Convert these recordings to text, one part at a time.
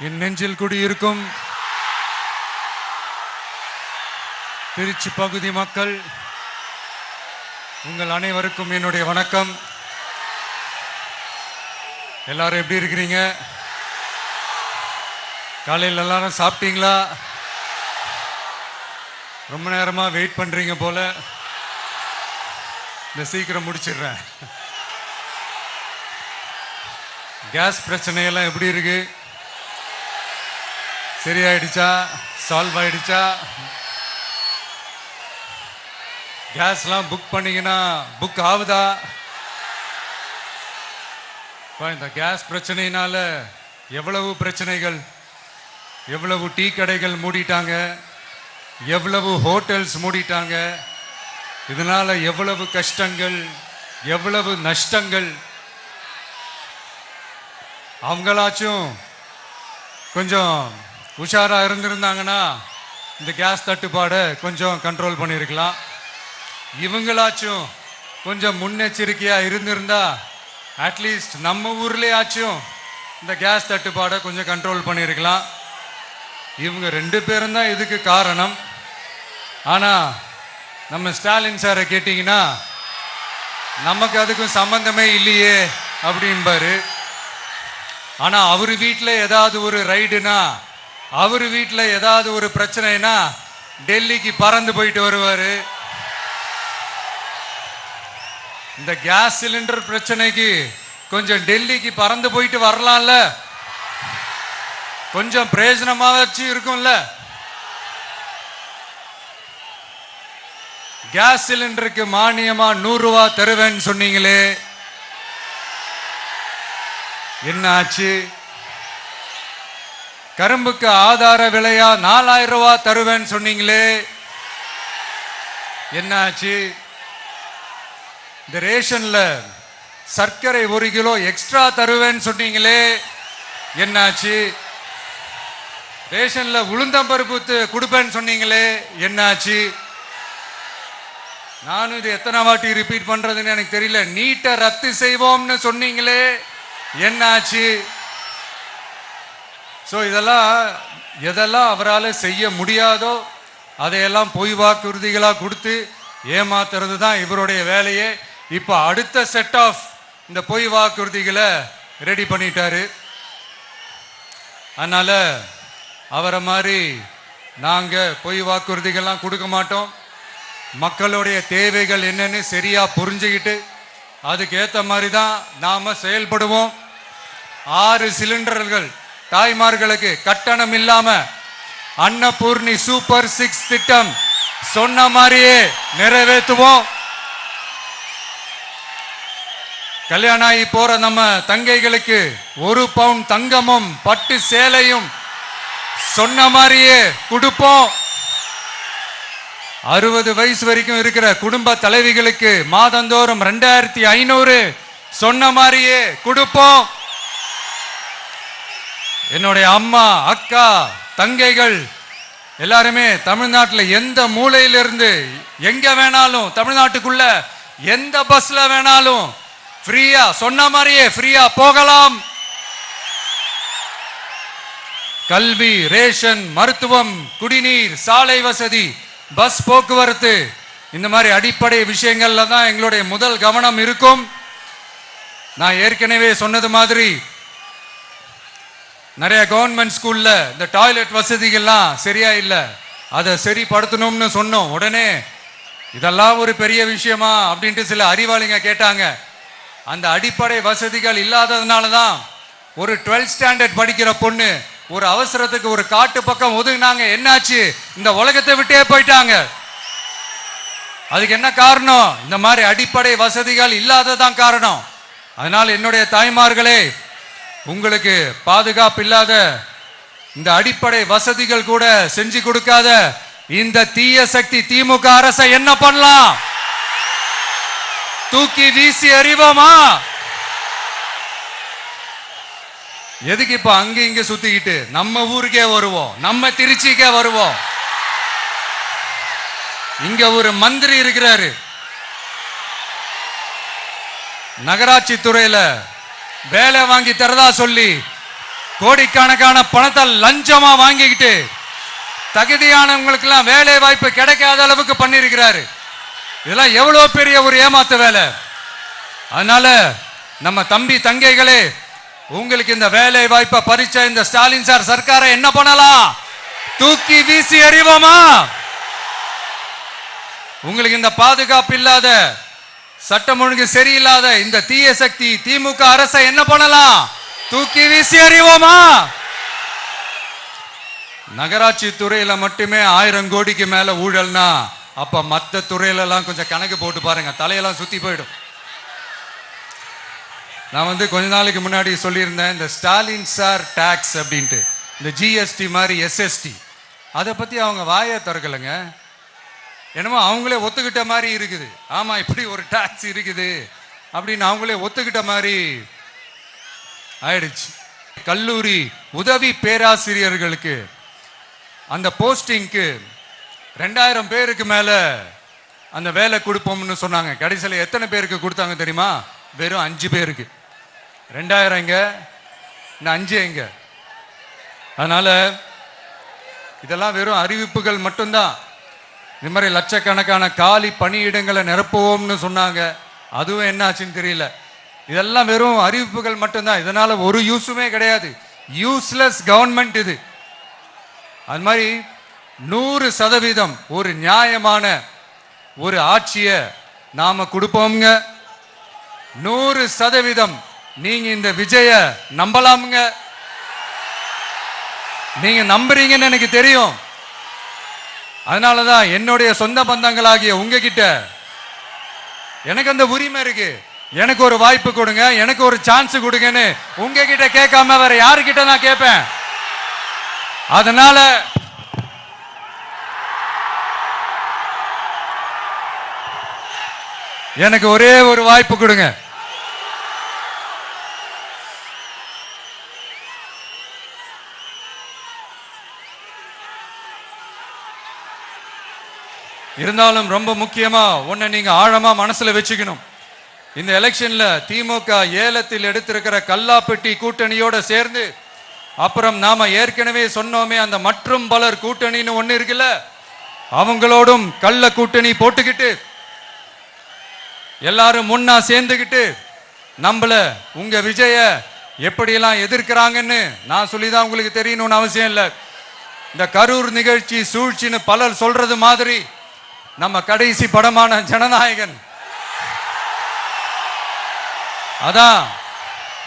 என் நெஞ்சில் குடியிருக்கும் திருச்சி பகுதி மக்கள் உங்கள் அனைவருக்கும் என்னுடைய வணக்கம். எல்லாரும் எப்படி இருக்கிறீங்க? காலையில் எல்லாரும் சாப்பிட்டீங்களா? ரொம்ப நேரமாக வெயிட் பண்ணுறீங்க போல. இந்த சீக்கிரம் முடிச்சிடுறேன். கேஸ் பிரச்சனையெல்லாம் எப்படி இருக்கு? சரியாயிடுச்சா? சால்வ் ஆயிடுச்சா? கேஸ்லாம் புக் பண்ணீங்கன்னா புக் ஆகுதா? இந்த கேஸ் பிரச்சனையினால எவ்வளவு பிரச்சனைகள், எவ்வளவு டீ கடைகள் மூடிட்டாங்க, எவ்வளவு ஹோட்டல்ஸ் மூடிட்டாங்க, இதனால எவ்வளவு கஷ்டங்கள், எவ்வளவு நஷ்டங்கள். அவங்களாச்சும் கொஞ்சம் உஷாரா இருந்திருந்தாங்கன்னா இந்த கேஸ் தட்டுப்பாடை கொஞ்சம் கண்ட்ரோல் பண்ணியிருக்கலாம். இவங்களாச்சும் கொஞ்சம் முன்னெச்சரிக்கையா இருந்திருந்தா அட்லீஸ்ட் நம்ம ஊர்லயாச்சும் இந்த கேஸ் தட்டுப்பாடை கொஞ்சம் கண்ட்ரோல் பண்ணியிருக்கலாம். இவங்க 2 பேரும் தான் இதுக்கு காரணம். ஆனா நம்ம ஸ்டாலின் சாரை கேட்டீங்கன்னா நமக்கு அதுக்கும் சம்பந்தமே இல்லையே அப்படின்பாரு. ஆனா அவர் வீட்டில் ஏதாவது ஒரு ரைடுனா, அவர் வீட்டில் ஏதாவது ஒரு பிரச்சனைனா டெல்லிக்கு பறந்து போயிட்டு வருவாரு. இந்த கேஸ் சிலிண்டர் பிரச்சனைக்கு கொஞ்சம் டெல்லிக்கு பறந்து போயிட்டு வரலாம்ல, கொஞ்சம் பிரயோஜனமாச்சு இருக்கும்ல. கேஸ் சிலிண்டருக்கு மானியமா 100 ரூபாய் தருவேன்னு சொன்னீங்களே, என்ன ஆச்சு? கரும்புக்கு ஆதார விலையா 4000 ரூபாய் தருவேன்னு சொன்னீங்களே, என்ன ஆச்சு? இந்த ரேஷன்ல சர்க்கரை 1 கிலோ எக்ஸ்ட்ரா தருவேன்னு சொன்னீங்களே, என்னாச்சு? ரேஷன்ல உளுந்தம்பருப்பு கொடுப்பேன்னு சொன்னீங்களே, என்னாச்சு? நானும் இது எத்தனை வாட்டி ரிப்பீட் பண்றதுன்னு எனக்கு தெரியல. நீட்டை ரத்து செய்வோம்னு சொன்னீங்களே, என்னாச்சு? ஸோ எதெல்லாம் அவரால் செய்ய முடியாதோ அதையெல்லாம் பொய் வாக்குறுதிகளாக கொடுத்து ஏமாத்துறது தான் இவருடைய வேலையே. இப்போ அடுத்த செட் ஆஃப் இந்த பொய் வாக்குறுதிகளை ரெடி பண்ணிட்டாரு. அதனால அவரை மாதிரி நாங்கள் பொய் வாக்குறுதிகள்லாம் கொடுக்க மாட்டோம். மக்களுடைய தேவைகள் என்னன்னு சரியா புரிஞ்சுக்கிட்டு அதுக்கேற்ற மாதிரி தான் நாம செயல்படுவோம். 6 சிலிண்டர்கள் தாய்மார்களுக்கு கட்டணம் இல்லாம அன்னபூர்ணி சூப்பர் 6 திட்டம் சொன்ன மாதிரியே நிறைவேற்றுவோம். கல்யாணம் ஆகி போற நம்ம தங்கைகளுக்கு 1 பவுன் தங்கமும் பட்டு சேலையும் சொன்ன மாதிரியே கொடுப்போம். 60 வயசு வரைக்கும் இருக்கிற குடும்ப தலைவிகளுக்கு மாதந்தோறும் 2500 சொன்ன மாதிரியே கொடுப்போம். என்னுடைய அம்மா, அக்கா, தங்கைகள் எல்லாருமே தமிழ்நாட்டில் எந்த மூலையிலிருந்து எங்க வேணாலும், தமிழ்நாட்டுக்குள்ள எந்த பஸ்ல வேணாலும் ஃப்ரீயா சொன்ன மாதிரியே ஃப்ரீயா போகலாம். கல்வி, ரேஷன், மருத்துவம், குடிநீர், சாலை வசதி, பஸ் போக்குவரத்து, இந்த மாதிரி அடிப்படை விஷயங்கள்ல தான் எங்களுடைய முதல் கவனம் இருக்கும். நான் ஏற்கனவே சொன்னது மாதிரி நிறைய கவர்மெண்ட் ஸ்கூல்ல இந்த டாய்லெட் வசதிகள்லாம் சரியா இல்லை, அதை சரிப்படுத்தணும்னு சொன்னோம். உடனே இதெல்லாம் ஒரு பெரிய விஷயமா அப்படின்ட்டு சில அறிவாளிங்க கேட்டாங்க. அந்த அடிப்படை வசதிகள் இல்லாததுனால தான் ஒரு 12th ஸ்டாண்டர்ட் படிக்கிற பொண்ணு ஒரு அவசரத்துக்கு ஒரு காட்டு பக்கம் ஒதுங்கினாங்க. என்னாச்சு? இந்த உலகத்தை விட்டே போயிட்டாங்க. அதுக்கு என்ன காரணம்? இந்த மாதிரி அடிப்படை வசதிகள் இல்லாததான் காரணம். அதனால் என்னுடைய தாய்மார்களே, உங்களுக்கு பாதுகாப்பு இல்லாத இந்த அடிப்படை வசதிகள் கூட செஞ்சு கொடுக்காத இந்த தீய சக்தி திமுக அரசை என்ன பண்ணலாம்? தூக்கி வீசி அறிவோமா? எதுக்கு இப்ப அங்க இங்க சுத்திக்கிட்டு நம்ம ஊருக்கே வருவோம், நம்ம திருச்சிக்கே வருவோம். இங்க ஒரு மந்திரி இருக்கிறாரு, நகராட்சி துறையில வேலை வாங்கி தரதா சொல்லி கோடிக்கணக்கான பணத்தை லஞ்சமா வாங்கிக்கிட்டு தகுதியானவங்களுக்கு எல்லாம் வேலை வாய்ப்பு கிடைக்காத அளவுக்கு பண்ணிருக்கிறாரு. இதெல்லாம் எவ்வளவு பெரிய ஒரு ஏமாத்து வேலை. அதனால நம்ம தம்பி தங்கைகளே, உங்களுக்கு இந்த வேலை வாய்ப்பை பறிச்ச இந்த ஸ்டாலின் சார் சர்க்காரை என்ன பண்ணலாம்? தூக்கி வீசி எறிவோமா? உங்களுக்கு இந்த பாதுகாப்பு இல்லாத, சட்டம் ஒழுங்கு சரியில்லாத இந்த தீய சக்தி திமுக அரசை என்ன பண்ணலாம்? தூக்கி வீசி எறிவோமா? நகராட்சி துறையில மட்டுமே 1000 கோடிக்கு மேல ஊழல்னா அப்ப மற்ற துறையில எல்லாம் கொஞ்சம் கணக்கு போட்டு பாருங்க, தலையெல்லாம் சுத்தி போயிடும். நான் கொஞ்ச நாளைக்கு முன்னாடி சொல்லியிருந்தேன், இந்த ஸ்டாலின் சார் டாக்ஸ் அப்படின்ட்டு, இந்த ஜிஎஸ்டி மாதிரி எஸ்எஸ்டி, அதை பத்தி அவங்க வாயை திறக்கலைங்க. என்னமோ அவங்களே ஒத்துக்கிட்ட மாதிரி இருக்குது. ஆமா, இப்படி ஒரு டாக்ஸ் இருக்குது அப்படின்னு அவங்களே ஒத்துக்கிட்ட மாதிரி ஆயிடுச்சு. கல்லூரி உதவி பேராசிரியர்களுக்கு அந்த போஸ்டிங்க்கு 2000 பேருக்கு மேல அந்த வேலை கொடுப்போம்னு சொன்னாங்க. கடைசியில் எத்தனை பேருக்கு கொடுத்தாங்க தெரியுமா? வெறும் 5 பேருக்கு. 2000 எங்க, 5 எங்க? அதனால இதெல்லாம் வெறும் அறிவிப்புகள் மட்டும்தான். இது மாதிரி லட்சக்கணக்கான காலி பணியிடங்களை நிரப்புவோம்னு சொன்னாங்க, அதுவும் என்ன ஆச்சுன்னு தெரியல. இதெல்லாம் வெறும் அறிவிப்புகள் மட்டும்தான். இதனால ஒரு யூஸுமே கிடையாது. யூஸ்லெஸ் கவர்மெண்ட் இது. அது மாதிரி 100% ஒரு நியாயமான ஒரு ஆட்சியை நாம கொடுப்போம்ங்க. 100% நீங்க இந்த விஜய நம்பலாமுங்க. நீங்க நம்புறீங்கன்னு எனக்கு தெரியும். அதனாலதான் என்னுடைய சொந்த பந்தங்களாகிய உங்ககிட்ட எனக்கு அந்த உரிமை இருக்கு. எனக்கு ஒரு வாய்ப்பு கொடுங்க, எனக்கு ஒரு சான்ஸ் கொடுங்கன்னு உங்ககிட்ட கேட்காம வேற யாருக்கிட்ட நான் கேட்பேன்? அதனால எனக்கு ஒரே ஒரு வாய்ப்பு கொடுங்க. இருந்தாலும் ரொம்ப முக்கியமா ஒன்ன நீங்க ஆழமா மனசுல வச்சுக்கணும். இந்த எலெக்ஷன்ல திமுக ஏலத்தில் எடுத்திருக்கிற கல்லாப்பெட்டி கூட்டணியோட சேர்ந்து, அப்புறம் நாம ஏற்கனவே சொன்னோமே அந்த மற்றும் பலர் கூட்டணின்னு ஒண்ணு இருக்குல்ல, அவங்களோடும் கள்ள கூட்டணி போட்டுக்கிட்டு எல்லாரும் முன்னா சேர்ந்துக்கிட்டு நம்மள உங்க விஜய எப்படியெல்லாம் எதிர்க்கிறாங்கன்னு நான் சொல்லிதான் உங்களுக்கு தெரியணும்னு அவசியம் இல்லை. இந்த கரூர் நிகழ்ச்சி சூழ்ச்சின்னு பலர் சொல்றது மாதிரி நம்ம கடைசி படமான ஜனநாயகன், அதான்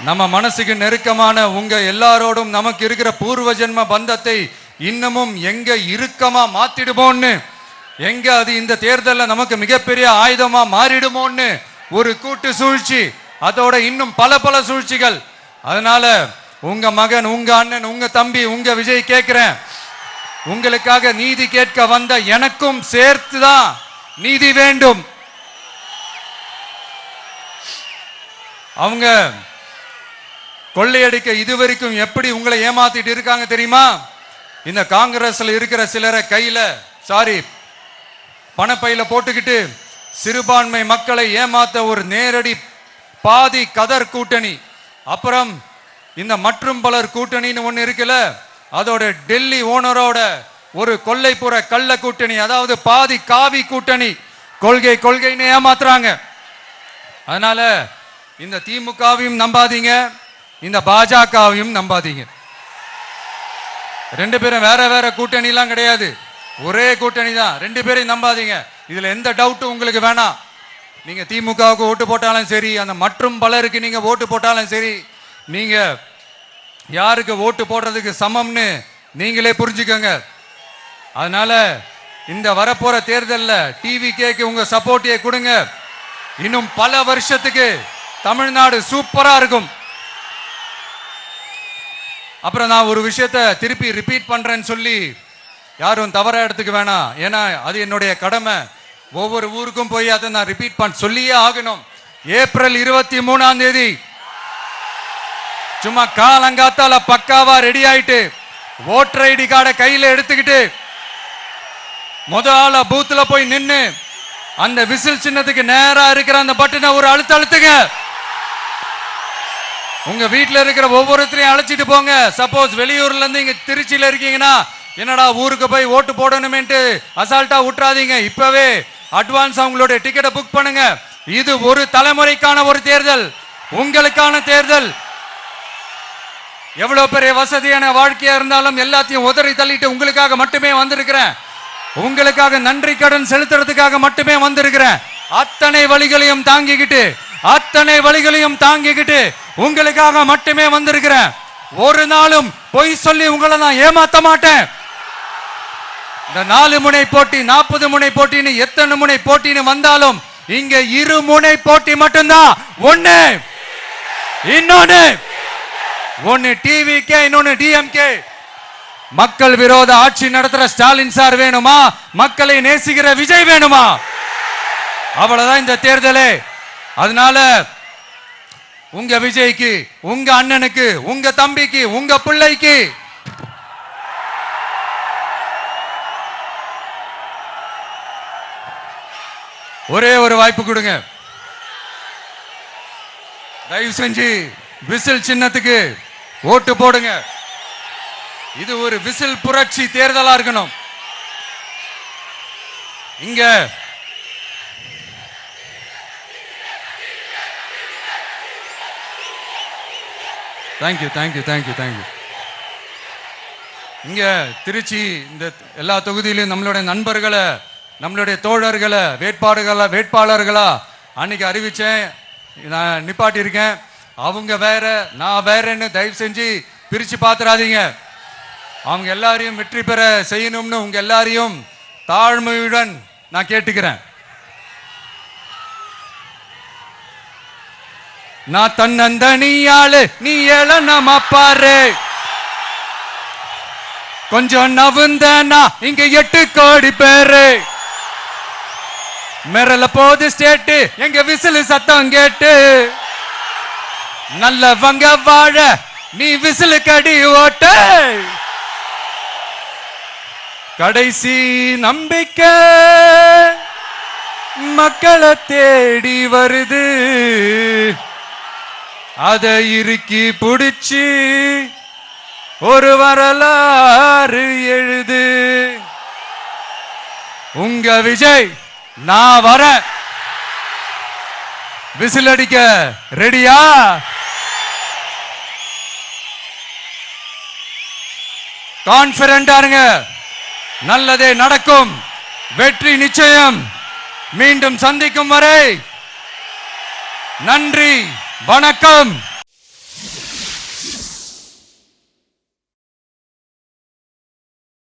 நம்ம மனசுக்கு நெருக்கமான உங்க எல்லாரோடும் நமக்கு இருக்கிற பூர்வ ஜென்ம பந்தத்தை இன்னமும் எங்க இறுக்கமா மாத்திடுமோன்னு, எங்க அது இந்த தேர்தலில் நமக்கு மிகப்பெரிய ஆயுதமா மாறிடுமோன்னு ஒரு கூட்டு சூழ்ச்சி, அதோட இன்னும் பல பல சூழ்ச்சிகள். அதனால உங்க மகன், உங்க அண்ணன், உங்க தம்பி, உங்க விஜய் கேட்கிறேன், உங்களுக்காக நீதி கேட்க வந்த எனக்கும் சேர்த்துதான் நீதி வேண்டும். அவங்க கொள்ளையடிக்க இதுவரைக்கும் எப்படி உங்களை ஏமாத்திட்டு இருக்காங்க தெரியுமா? இந்த காங்கிரஸ்ல இருக்கிற சிலரை கையில பணப்பையில போட்டுக்கிட்டு சிறுபான்மை மக்களை ஏமாத்த ஒரு நேரடி பாதி கதர் கூட்டணி, அப்புறம் இந்த மற்றும் பலர் கூட்டணின்னு ஒண்ணு இருக்குல்ல, அதோட டெல்லி ஓனரோட ஒரு கொள்ளைப்புற கள்ள கூட்டணி, அதாவது பாதி காவி கூட்டணி. கொள்கை கொள்கைன்னு ஏமாத்துறாங்க. அதனால இந்த திமுகவையும் நம்பாதீங்க, இந்த பாஜகவையும் நம்பாதீங்க. 2 பேரும் வேற வேற கூட்டணி எல்லாம் கிடையாது, ஒரே கூட்டணி தான். 2 பேரையும் நம்பாதீங்க. இதுல எந்த டவுட்டும் உங்களுக்கு வேணாம். நீங்க திமுகவுக்கு ஓட்டு போட்டாலும் சரி, அந்த மற்றும் பலருக்கு நீங்க ஓட்டு போட்டாலும் சரி, நீங்க யாருக்கு ஓட்டு போடுறதுக்கு சமம்னு நீங்களே புரிஞ்சுக்கங்க. அதனால இந்த வரப்போற தேர்தலில் டிவிகேக்கு உங்க சப்போர்ட்டை கொடுங்க. இன்னும் பல வருஷத்துக்கு தமிழ்நாடு சூப்பரா இருக்கும். அப்புறம் நான் ஒரு விஷயத்தை திருப்பி ரிப்பீட் பண்றேன்னு சொல்லி யாரும் தவறா எடுத்துக்க வேணாம், ஏன்னா அது என்னுடைய கடமை. ஒவ்வொரு ஊருக்கும் போய் அதை நான் ரிப்பீட் சொல்லியே ஆகணும். ஏப்ரல் 23ஆம் தேதி சும்மா காலங்காத்தால பக்காவா ரெடி ஆயிட்டு ஓட்டர் ஐடி கார்டை கையில எடுத்துக்கிட்டு முதல்ல பூத்துல போய் நின்னு அந்த விசில் சின்னத்துக்கு நேரா இருக்கிற அந்த பட்டனை ஒரு அழுத்துங்க. உங்க வீட்டுல இருக்கிற ஒவ்வொருத்தரையும் அழைச்சிட்டு போங்க. சப்போஸ் வெளியூர்ல இருந்து இங்க திருச்சியில இருக்கீங்கன்னா, என்னடா ஊருக்கு போய் ஓட்டு போடணுமேன்ட்டு அசால்ட்டா விட்டுறாதீங்க. இப்பவே அட்வான்ஸ் அவங்களுடைய டிக்கெட்டை புக் பண்ணுங்க. இது ஒரு தலைமுறைக்கான ஒரு தேர்தல், உங்களுக்கான தேர்தல். எவ்வளவு பெரிய வசதியான வாழ்க்கையா இருந்தாலும் எல்லாத்தையும் உதறி தள்ளிட்டு உங்களுக்காக மட்டுமே வந்திருக்கிறேன். உங்களுக்காக நன்றி கடன் செலுத்துறதுக்காக மட்டுமே வந்திருக்கிறேன். அத்தனை வழிகளையும் தாங்கிக்கிட்டு உங்களுக்காக மட்டுமே வந்திருக்கிறேன். ஒரு நாளும் பொய் சொல்லி உங்களை நான் ஏமாத்த மாட்டேன். இந்த 4 முனை போட்டி 40 முனை போட்டின்னு எத்தனை முனை போட்டின்னு வந்தாலும் இங்க 2 முனை போட்டி மட்டும்தான். ஒன்னு டிவிகே, இன்னொன்னு டிஎம்கே. மக்கள் விரோத ஆட்சி நடத்துற ஸ்டாலின் சார் வேணுமா, மக்களை நேசிக்கிற விஜய் வேணுமா? அவ்வளவுதான் இந்த தேர்தலே. அதனால உங்க விஜய்க்கு, உங்க அண்ணனுக்கு, உங்க தம்பிக்கு, உங்க பிள்ளைக்கு ஒரே ஒரு வாய்ப்பு கொடுங்க. தயவு செஞ்சு விசில் சின்னத்துக்கு ஓட்டு போடுங்க. இது ஒரு விசில் புரட்சி தேர்தலா இருக்கணும். இங்க தேங்க்யூ. இங்க திருச்சி இந்த எல்லா தொகுதியிலும் நம்மளுடைய நண்பர்களை, நம்மளுடைய தோழர்களை வேட்பாளர்களா அன்னைக்கு அறிவிச்சேன், நான் நிப்பாட்டி இருக்கேன். அவங்க வேற, நான் வேறன்னு தயவு செஞ்சு பிரிச்சு பாத்துறாதீங்க. அவங்க எல்லாரையும் வெற்றி பெற செய்யணும்னு உங்க எல்லாரையும் தாழ்மையுடன் நான் கேட்டுக்கிறேன். நான் தன்னந்தனியாளு, நீ ஏழ நம்ம பாரு. கொஞ்சம் நவுந்தனா இங்க 8 கோடி பேரு. மிரல போது ஸ்டேட்டு எங்க விசில் சத்தம் கேட்டு. நல்லவங்க வாழ நீ விசில் கடி ஓட்டு. கடைசி நம்பிக்கை மக்களை தேடி வருது. அதை இறுக்கி பிடிச்சி ஒரு வரலாறு எழுது. உங்க விஜய் நான் வர. விசில் அடிக்க ரெடியா? கான்பிடண்டா இருங்க. நல்லதே நடக்கும். வெற்றி நிச்சயம். மீண்டும் சந்திக்கும் வரை நன்றி, வணக்கம்.